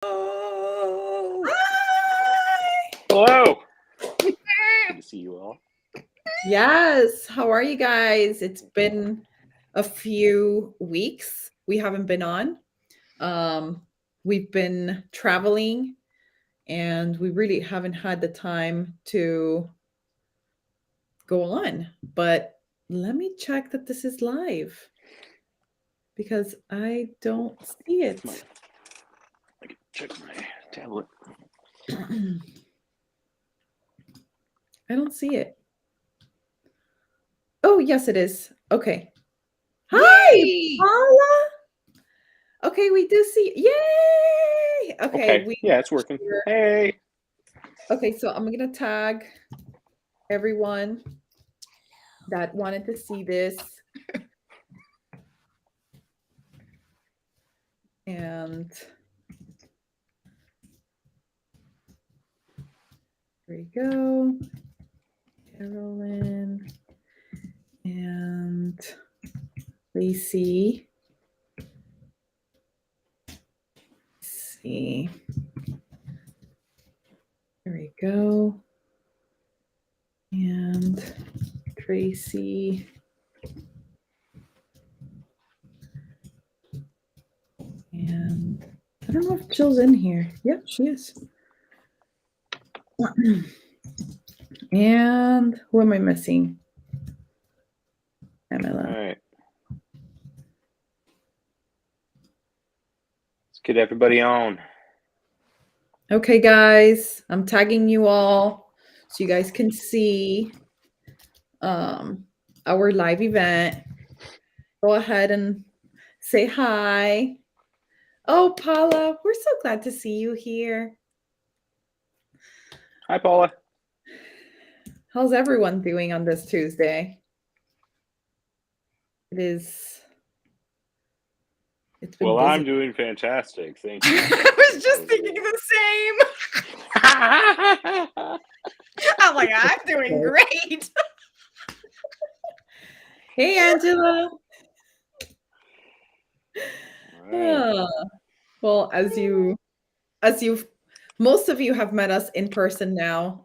Oh, Hi! hello. Good to see you all. Yes, how are you guys? It's been a few weeks. We haven't been on. Um, we've been traveling and we really haven't had the time to go on. But let me check that this is live because I don't see That's my. it. I can check my tablet. I don't see it. Oh, yes, it is. Okay. Hi, Yay! Paula. Okay, we do see. Yay! Okay, Okay, we yeah, it's working. Hey. okay, so I'm gonna tag everyone that wanted to see this. And here we go. Carolyn and Lacey. Let's see. There we go. And Tracy. And I don't know if Jill's in here. Yep, she is. And who am I missing? All Emila. right. Let's get everybody on. Okay, guys, I'm tagging you all so you guys can see our live event. Go ahead and say hi. Oh, Paula, we're so glad to see you here. Hi, Paula. How's everyone doing on this Tuesday? It's been Well, busy. I'm doing fantastic. Thank you. I was just thinking the same. I'm like, I'm doing great. Hey, Angela. All right. Well, as you've most of you have met us in person now.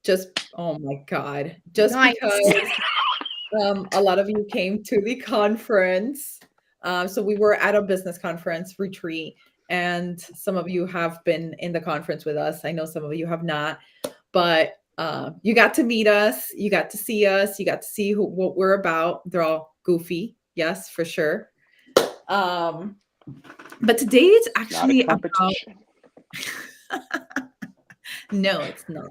Just oh my God, just Nice. because a lot of you came to the conference. So we were at a business conference retreat, and some of you have been in the conference with us. I know some of you have not, but you got to meet us. You got to see us. You got to see what we're about. They're all goofy, yes, for sure. But today it's Not a actually about competition. no, it's not.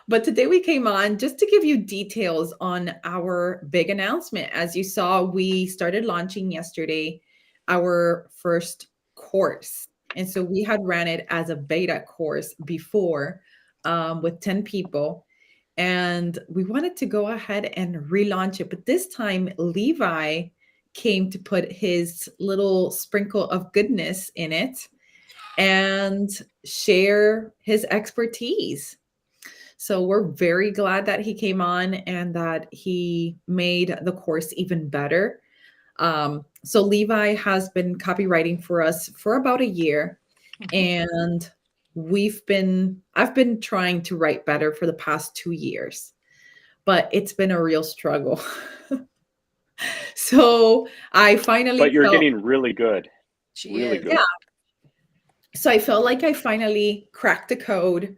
But today we came on just to give you details on our big announcement. As you saw, we started launching yesterday our first course. And so we had ran it as a beta course before with 10 people. And we wanted to go ahead and relaunch it. But this time, Levi came to put his little sprinkle of goodness in it and share his expertise. So we're very glad that he came on and that he made the course even better. So Levi has been copywriting for us for about a year, and I've been trying to write better for the past 2 years, but it's been a real struggle. So I finally But you're felt, getting really good. She Really is. good. yeah. So I felt like I finally cracked the code.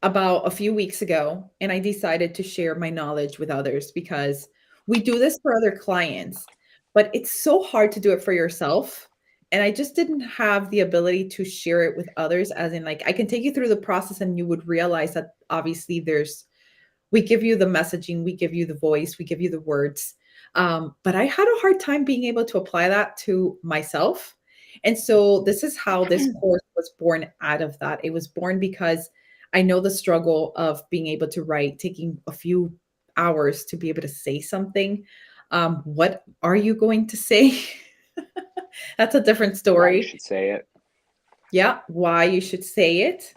About a few weeks ago, and I decided to share my knowledge with others because we do this for other clients, but it's so hard to do it for yourself. And I just didn't have the ability to share it with others, as in, like, I can take you through the process and you would realize that obviously we give you the messaging, we give you the voice, we give you the words. But I had a hard time being able to apply that to myself. And so this is how this course was born out of that. It was born because I know the struggle of being able to write, taking a few hours to be able to say something. What are you going to say? That's a different Why you story. should say it. Yeah, why you should say it.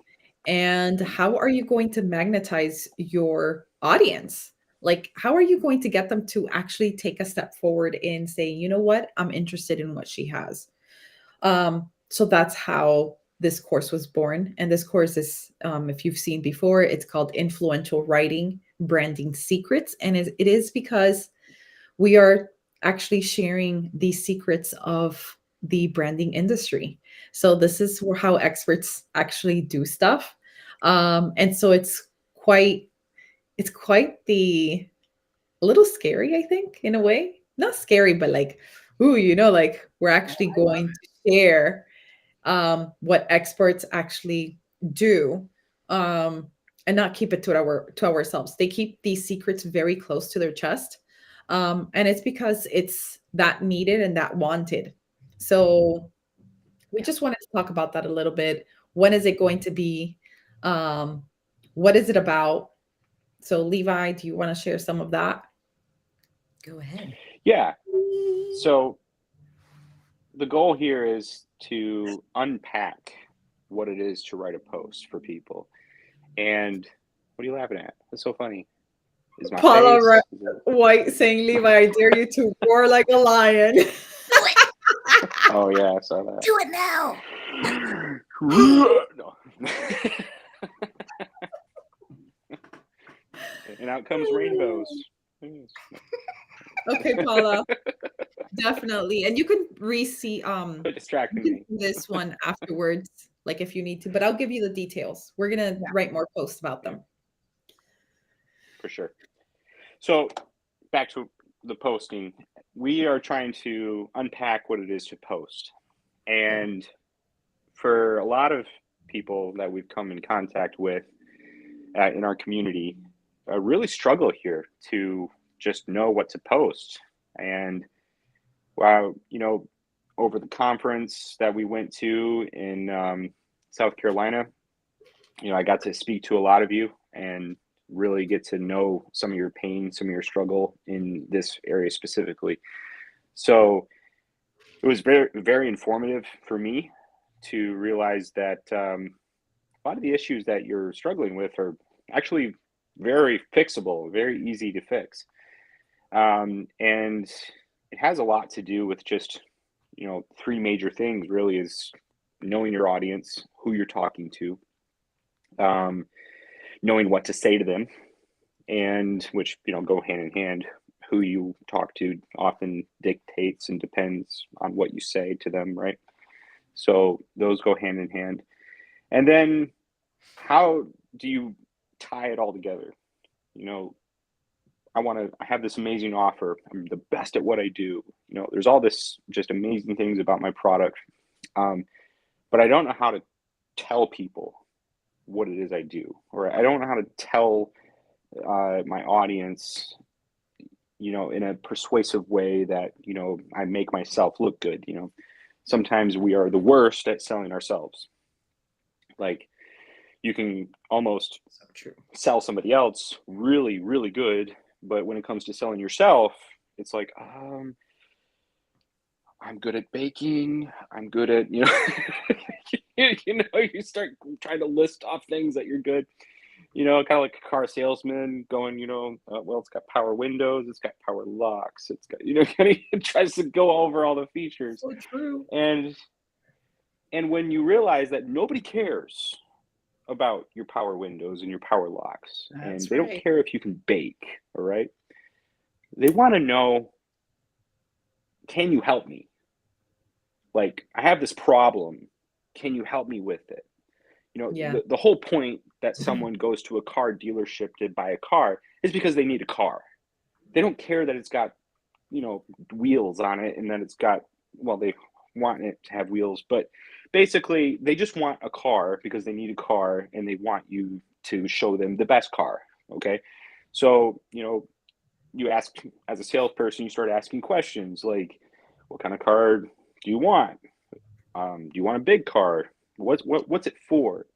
And how are you going to magnetize your audience? Like, how are you going to get them to actually take a step forward in saying, you know what, I'm interested in what she has? So that's how this course was born. And this course is, if you've seen before, it's called Influential Writing Branding Secrets. And it is because we are actually sharing the secrets of the branding industry. So this is how experts actually do stuff. And so it's quite the a little scary, I think, in a way. Not scary, but like, ooh, like we're actually going to share what experts actually do, um, and not keep it to ourselves. They keep these secrets very close to their chest, and it's because it's that needed and that wanted. So we just wanted to talk about that a little bit. When is it going to be? Um, what is it about? So Levi, do you want to share some of that? Go ahead. Yeah. So the goal here is to unpack what it is to write a post for people. And what are you laughing at? That's so funny. Is my Paula face? Is White saying, Levi, I dare you to roar like a lion. Do it. Oh yeah, I saw that. Do it now. No. And out comes rainbows. Okay, Paula, definitely. And you can re-see Quit distracting you me. can see this one afterwards, like if you need to, but I'll give you the details. We're gonna write more posts about them. For sure. So back to the posting. We are trying to unpack what it is to post. And for a lot of people that we've come in contact with in our community, really struggle here to just know what to post. And wow, over the conference that we went to in South Carolina, I got to speak to a lot of you and really get to know some of your pain, some of your struggle in this area specifically. So it was very, very informative for me to realize that a lot of the issues that you're struggling with are actually very fixable, very easy to fix. And it has a lot to do with just, three major things really is knowing your audience, who you're talking to, knowing what to say to them, and which, go hand in hand. Who you talk to often dictates and depends on what you say to them, right? So those go hand in hand. And then how do you tie it all together? I have this amazing offer. I'm the best at what I do. There's all this just amazing things about my product. But I don't know how to tell people what it is I do, or I don't know how to tell my audience, in a persuasive way that, I make myself look good. Sometimes we are the worst at selling ourselves. Like you can almost So true. sell somebody else really, really good. But when it comes to selling yourself, it's like, I'm good at baking. I'm good at, you start trying to list off things that you're good, kind of like a car salesman going, well, it's got power windows, it's got power locks, it's got, kind of tries to go over all the features. So true. And when you realize that nobody cares about your power windows and your power locks, and they don't care if you can bake, all right? They want to know, can you help me? Like, I have this problem. Can you help me with it? Yeah. The whole point that someone goes to a car dealership to buy a car is because they need a car. They don't care that it's got, wheels on it and that it's got, well, they want it to have wheels, but basically they just want a car because they need a car and they want you to show them the best car. Okay. So, you ask, as a salesperson, you start asking questions like, what kind of car do you want? Do you want a big car? What's it for?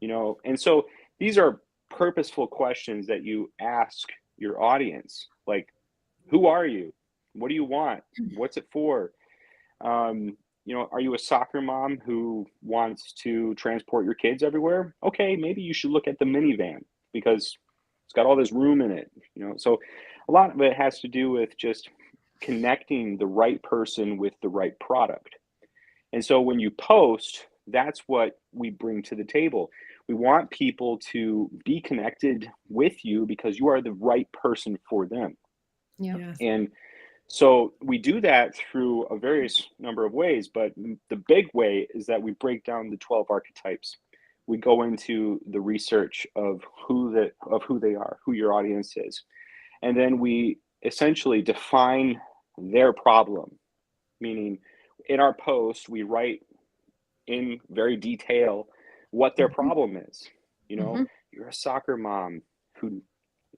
And so these are purposeful questions that you ask your audience, like, who are you? What do you want? What's it for? Are you a soccer mom who wants to transport your kids everywhere? Okay, maybe you should look at the minivan because it's got all this room in it. So a lot of it has to do with just connecting the right person with the right product. And so when you post, that's what we bring to the table. We want people to be connected with you because you are the right person for them. Yep. Yes. And so we do that through a various number of ways, but the big way is that we break down the 12 archetypes. We go into the research of who they are, who your audience is. And then we essentially define their problem, meaning in our post, we write in very detail what their Mhm. problem is. You know, Mhm. you're a soccer mom who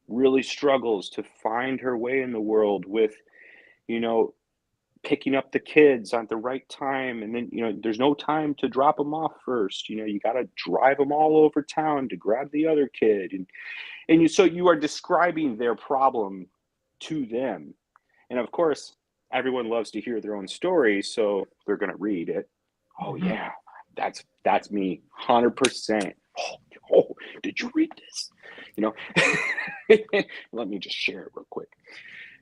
really struggles to find her way in the world with, you know, picking up the kids at the right time. And then, there's no time to drop them off first. You got to drive them all over town to grab the other kid. So you are describing their problem to them. And of course, everyone loves to hear their own story. So they're going to read it. Oh, Mhm. yeah, that's me 100%. Oh, did you read this? You know, let me just share it real quick.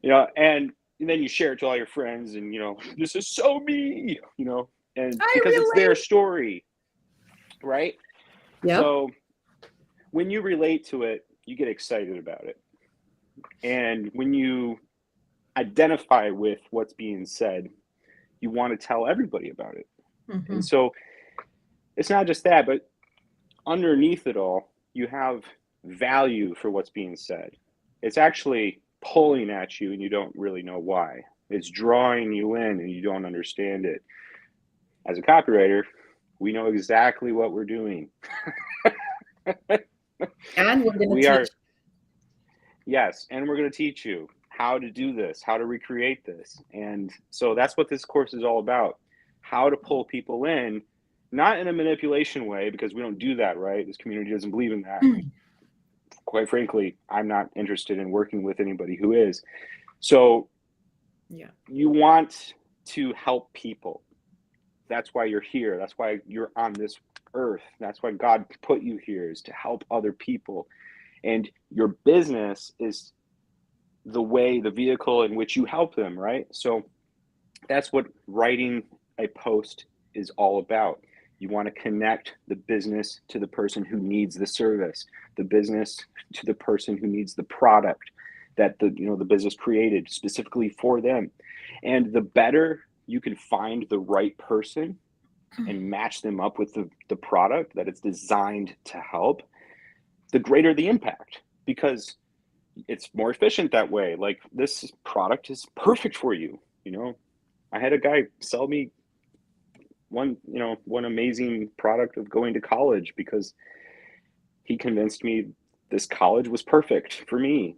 And then you share it to all your friends, and this is so me. And I because it's their relate. story, right? Yep. So when you relate to it, you get excited about it, and when you identify with what's being said, you want to tell everybody about it. And Mhm. so it's not just that, but underneath it all, you have value for what's being said. It's actually pulling at you and you don't really know why. It's drawing you in and you don't understand it. As a copywriter, we know exactly what we're doing. And we're going We to are, teach. yes, and we're going to teach you how to do this, how to recreate this. And so that's what this course is all about, how to pull people in, not in a manipulation way, because we don't do that, right? This community doesn't believe in that. Quite frankly, I'm not interested in working with anybody who is. So Yeah. you want to help people. That's why you're here. That's why you're on this earth. That's why God put you here, is to help other people. And your business is the vehicle in which you help them, right? So that's what writing a post is all about. You want to connect the business to the person who needs the service, the business to the person who needs the product that the business created specifically for them. And the better you can find the right person and match them up with the product that it's designed to help, the greater the impact, because it's more efficient that way. Like, this product is perfect for you. I had a guy sell me one amazing product of going to college because he convinced me this college was perfect for me.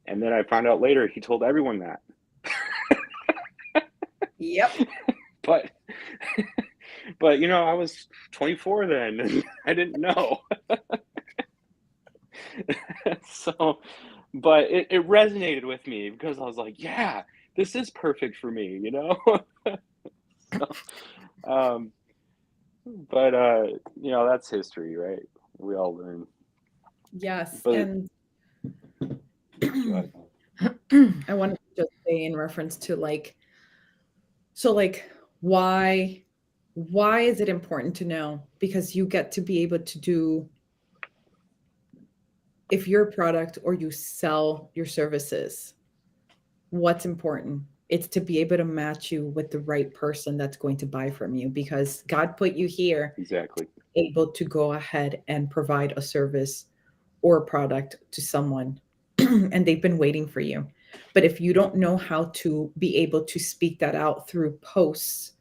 And then I found out later he told everyone that. Yep. But but I was 24 then and I didn't know. So, but it resonated with me because I was like, yeah, this is perfect for me. So, um, but that's history, right? We all learn. Yes. But And go ahead. I wanted to just say in reference to so why is it important to know? Because you get to be able to do, if you're a product or you sell your services, what's important? It's to be able to match you with the right person that's going to buy from you, because God put you here Exactly. able to go ahead and provide a service or a product to someone and they've been waiting for you. But if you don't know how to be able to speak that out through posts,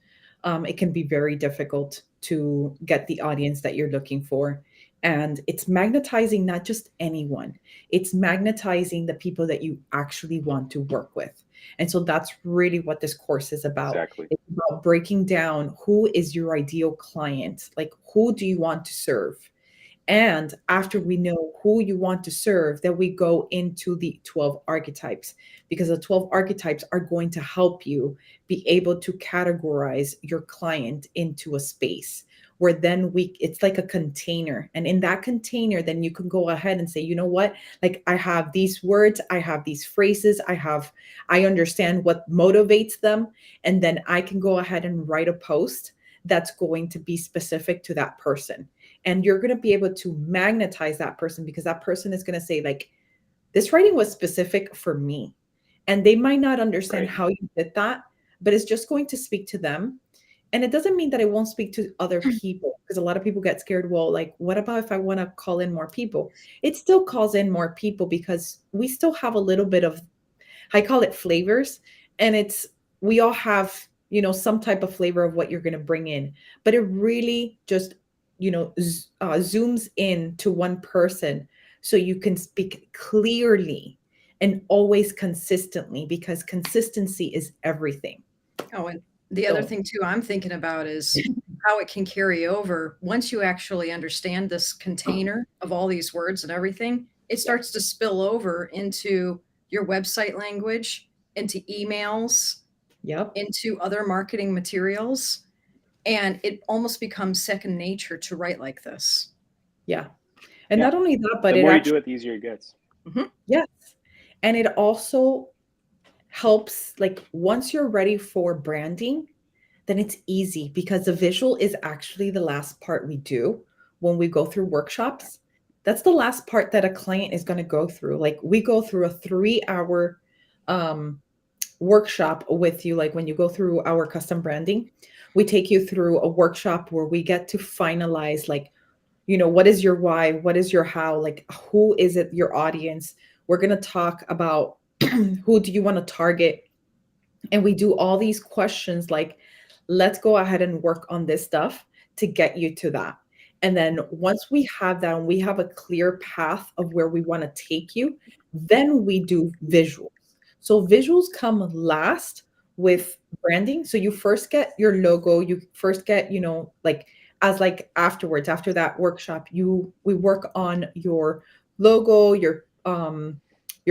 it can be very difficult to get the audience that you're looking for. And it's magnetizing not just anyone, it's magnetizing the people that you actually want to work with. And so that's really what this course is about. Exactly. It's about breaking down who is your ideal client, like who do you want to serve? And after we know who you want to serve, then we go into the 12 archetypes, because the 12 archetypes are going to help you be able to categorize your client into a space where then it's like a container. And in that container, then you can go ahead and say, you know what? Like, I have these words, I have these phrases, I understand what motivates them. And then I can go ahead and write a post that's going to be specific to that person. And you're going to be able to magnetize that person because that person is going to say, like, this writing was specific for me. And they might not understand Right. how you did that, but it's just going to speak to them. And it doesn't mean that it won't speak to other people because a lot of people get scared. Well, like, what about if I want to call in more people? It still calls in more people because we still have a little bit of, I call it flavors. And it's, we all have, some type of flavor of what you're going to bring in. But it really just, zooms in to one person so you can speak clearly and always consistently because consistency is everything. Oh, and the other So, thing too I'm thinking about is how it can carry over once you actually understand this container of all these words and everything. It starts to spill over into your website language, into emails, yep. into other marketing materials, and it almost becomes second nature to write like this. Yeah. And Yeah. not only that, but The it more you actually, do it, the easier it gets. yes. And it also helps, like, once you're ready for branding, then it's easy because the visual is actually the last part we do when we go through workshops. That's the last part that a client is going to go through. Like, we go through a 3 hour um, workshop with you. Like, when you go through our custom branding, we take you through a workshop where we get to finalize, like, what is your why? What is your how? Like, who is it, your audience? We're going to talk about who do you want to target? And we do all these questions like, let's go ahead and work on this stuff to get you to that. And then once we have that and we have a clear path of where we want to take you, then we do visuals. So visuals come last with branding. So you first get your logo, you first get, like, as like afterwards, after that workshop, we work on your logo, your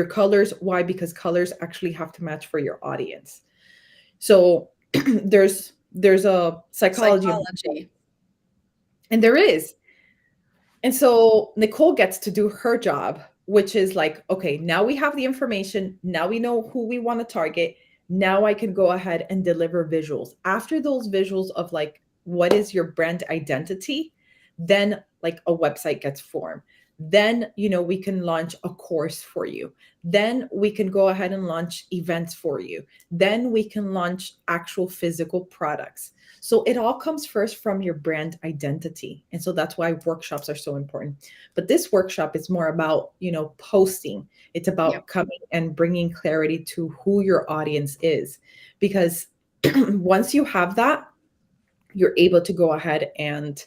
colors. Why? Because colors actually have to match for your audience. So there's a psychology, Psychology. and there is. And so Nicole gets to do her job, which is like, okay, now we have the information. Now we know who we want to target. Now I can go ahead and deliver visuals. After those visuals of, like, what is your brand identity, then, like, a website gets formed. Then, we can launch a course for you. Then we can go ahead and launch events for you. Then we can launch actual physical products. So it all comes first from your brand identity. And so that's why workshops are so important. But this workshop is more about, posting. It's Yep. about coming and bringing clarity to who your audience is. Because once you have that, you're able to go ahead and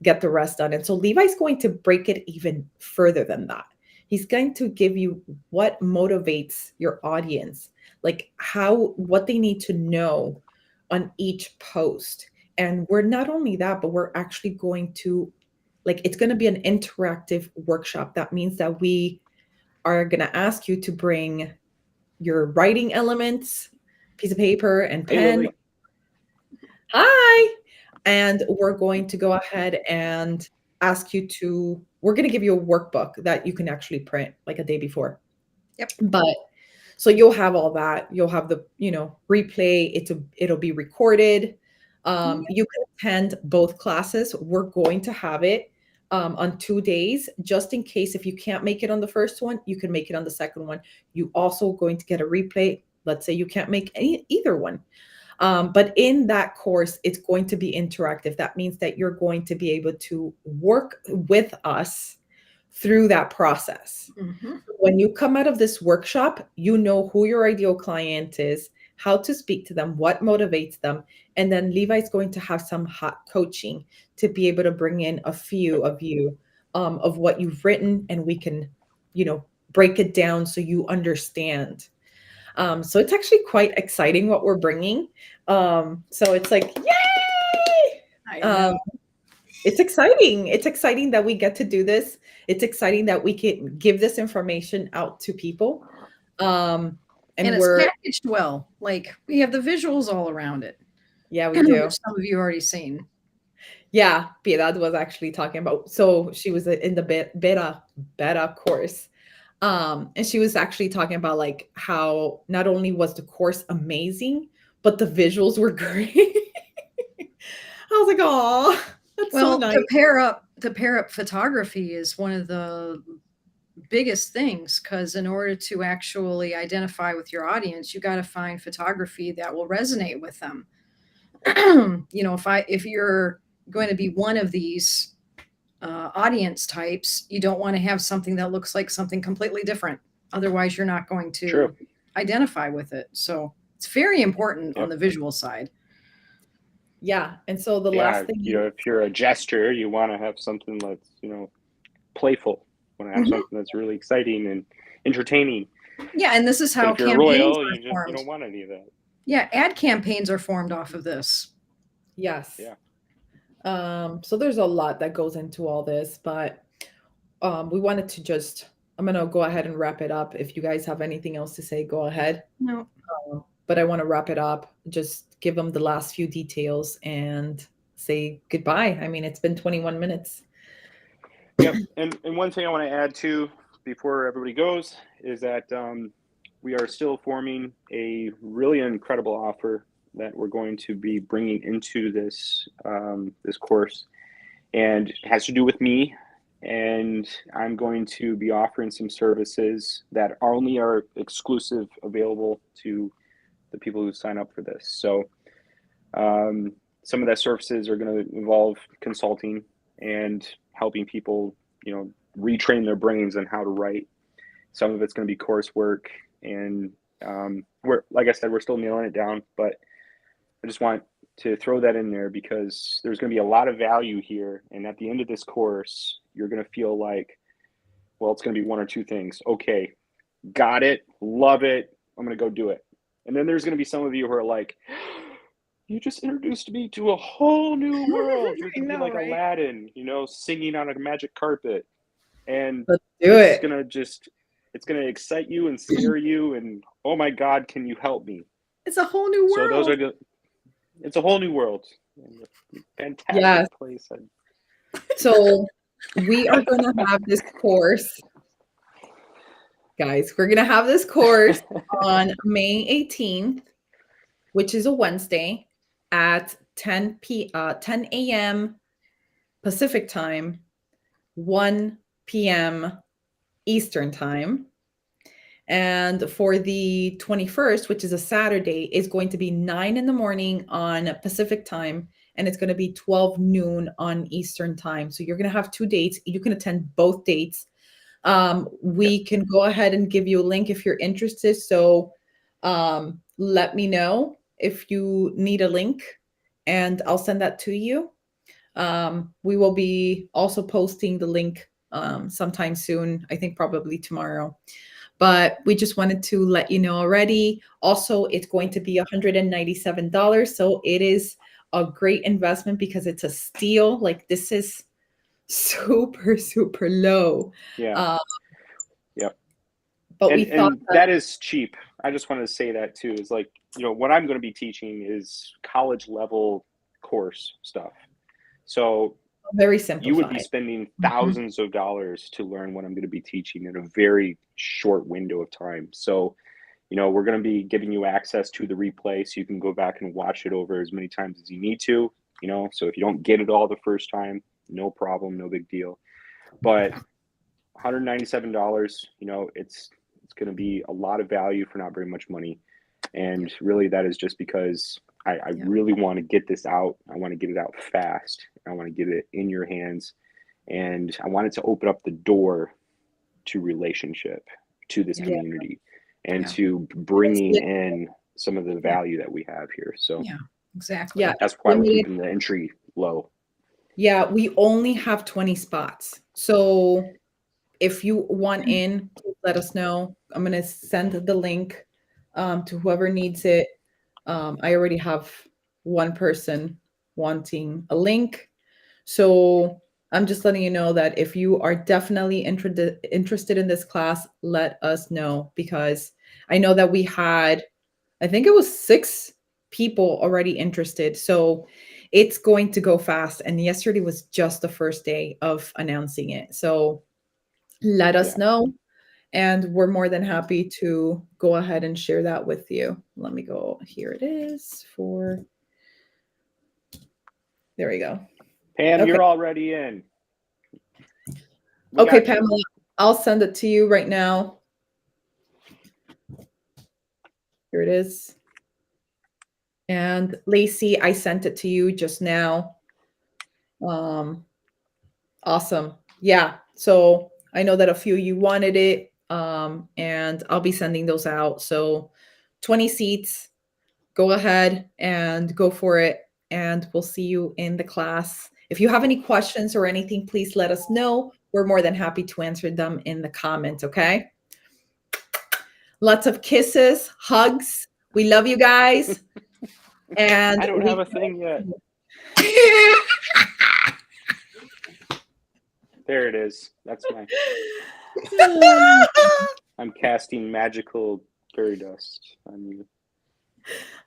get the rest done. And so Levi's going to break it even further than that. He's going to give you what motivates your audience, like what they need to know on each post. And we're not only that, but we're actually going to, like, it's going to be an interactive workshop. That means that we are going to ask you to bring your writing elements, piece of paper and Hey, pen. Lily. Hi. And we're going to go ahead and we're going to give you a workbook that you can actually print like a day before. Yep. But so you'll have all that. You'll have the, replay. It'll be recorded. You can attend both classes. We're going to have it on 2 days, just in case if you can't make it on the first one, you can make it on the second one. You also going to get a replay. Let's say you can't make either one. But in that course, it's going to be interactive. That means that you're going to be able to work with us through that process. Mm-hmm. When you come out of this workshop, you know who your ideal client is, how to speak to them, what motivates them. And then Levi's going to have some hot coaching to be able to bring in a few of you of what you've written, and we can, break it down so you understand. So it's actually quite exciting what we're bringing. So it's like, yay! I know. It's exciting. It's exciting that we get to do this. It's exciting that we can give this information out to people. And it's we're, packaged well. Like, we have the visuals all around it. yeah, we do. Which some of you already seen. Yeah, Piedad was actually talking about, so she was in the beta course. And she was actually talking about, like, how not only was the course amazing, but the visuals were great. was like, oh, that's so Well, nice. to pair up photography is one of the biggest things, because in order to actually identify with your audience, you got to find photography that will resonate with them. You know, if you're going to be one of these audience types, you don't want to have something that looks like something completely different. Otherwise, you're not going True. to identify with it. So it's very important on Yep. the visual side. Yeah. And so the Yeah, last thing you know, if you're a jester, you want to have something that's, you know, playful. You want to have Mhm. something that's really exciting and entertaining. Yeah, and this is But how if you're campaigns royal, are you formed. don't want any of that. Yeah, ad campaigns are formed off of this. yes. Yeah. So there's a lot that goes into all this, but we wanted to just, I'm going to go ahead and wrap it up. If you guys have anything else to say, go ahead. No. But I want to wrap it up, just give them the last few details and say goodbye. I mean, it's been 21 minutes. Yep. And one thing I want to add too before everybody goes is that we are still forming a really incredible offer that we're going to be bringing into this this course, and it has to do with me. And I'm going to be offering some services that only are exclusive available to the people who sign up for this. So some of that services are going to involve consulting and helping people, you know, retrain their brains on how to write. Some of it's going to be coursework, and we're, like I said, we're still nailing it down, but I just want to throw that in there because there's going to be a lot of value here. And at the end of this course, you're going to feel like, well, it's going to be one or two things. Okay, got it, love it, I'm going to go do it. And then there's going to be some of you who are like, you just introduced me to a whole new world. You're I going to be know, like right? Aladdin, you know, singing on a magic carpet. And Let's do it's it. going to just, it's going to excite you and scare you. And oh my God, can you help me? It's a whole new So those world. are good. It's a whole new world. Fantastic Yes. place. So we are going to have this course, guys. We're going to have this course on May 18th, which is a Wednesday at 10 a.m. Pacific time, 1 p.m. Eastern time. And for the 21st, which is a Saturday, is going to be 9 in the morning on Pacific time, and it's going to be 12 noon on Eastern time. So you're going to have two dates. You can attend both dates. We can go ahead and give you a link if you're interested. So let me know if you need a link, and I'll send that to you. We will be also posting the link sometime soon. I think probably tomorrow. But we just wanted to let you know already. Also, it's going to be $197. So it is a great investment because it's a steal. Like this is super, super low. Yeah. Yep. But we thought And that is cheap. I just wanted to say that too. Is like, you know, what I'm going to be teaching is college level course stuff. So very you would be simplified. spending Mhm. thousands of dollars to learn what I'm going to be teaching in a very short window of time. So, you know, we're going to be giving you access to the replay so you can go back and watch it over as many times as you need to, you know. So if you don't get it all the first time, no problem, no big deal. But $197, you know, it's going to be a lot of value for not very much money. And really that is just because I Yeah. really want to get this out. I want to get it out fast. I want to get it in your hands. And I want it to open up the door to relationship, to this Yeah. community, and Yeah. to bringing in some of the value that we have here. So Yeah, exactly. Yeah. that's why we're Limited. keeping the entry low. Yeah, we only have 20 spots. So if you want in, please let us know. I'm going to send the link to whoever needs it. I already have one person wanting a link. So I'm just letting you know that if you are definitely interested in this class, let us know, because I know that we had, I think it was 6 people already interested. So it's going to go fast. And yesterday was just the first day of announcing it. So let us Yeah. know. And we're more than happy to go ahead and share that with you. Let me go. Here it is for There we go. Pam, Okay. you're already in. We Okay, got you. Pamela, I'll send it to you right now. Here it is. And Lacey, I sent it to you just now. Awesome. Yeah. So I know that a few of you wanted it. And I'll be sending those out. So 20 seats. Go ahead and go for it. And we'll see you in the class. If you have any questions or anything, please let us know. We're more than happy to answer them in the comments. Okay. Lots of kisses, hugs. We love you guys. And I don't have a thing yet. There it is. That's my. I'm casting magical fairy dust on you.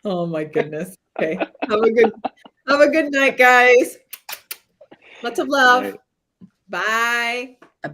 Oh my goodness. Okay. Have a good night, guys. Lots of love. Right. Bye. Bye.